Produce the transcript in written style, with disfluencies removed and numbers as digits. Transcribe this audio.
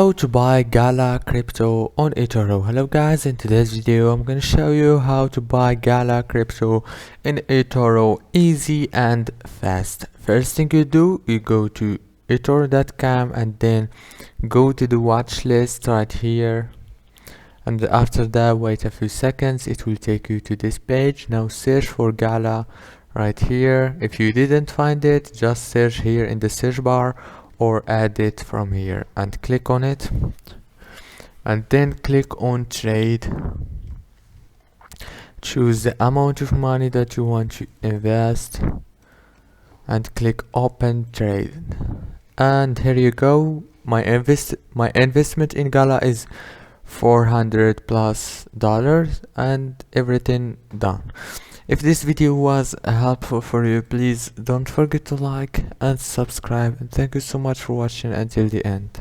How to buy Gala crypto on Etoro. Hello guys, in today's video I'm gonna show you how to buy Gala crypto in Etoro easy and fast. First thing you do, you go to etoro.com and then go to the watch list right here, and after that wait a few seconds, it will take you to this page. Now search for Gala right here. If you didn't find it, just search here in the search bar or add it from here and click on it, and then click on trade. Choose the amount of money that you want to invest and click open trade, and here you go. My investment in Gala is $400+ and everything done. If this video was helpful for you, please don't forget to like and subscribe, and thank you so much for watching until the end.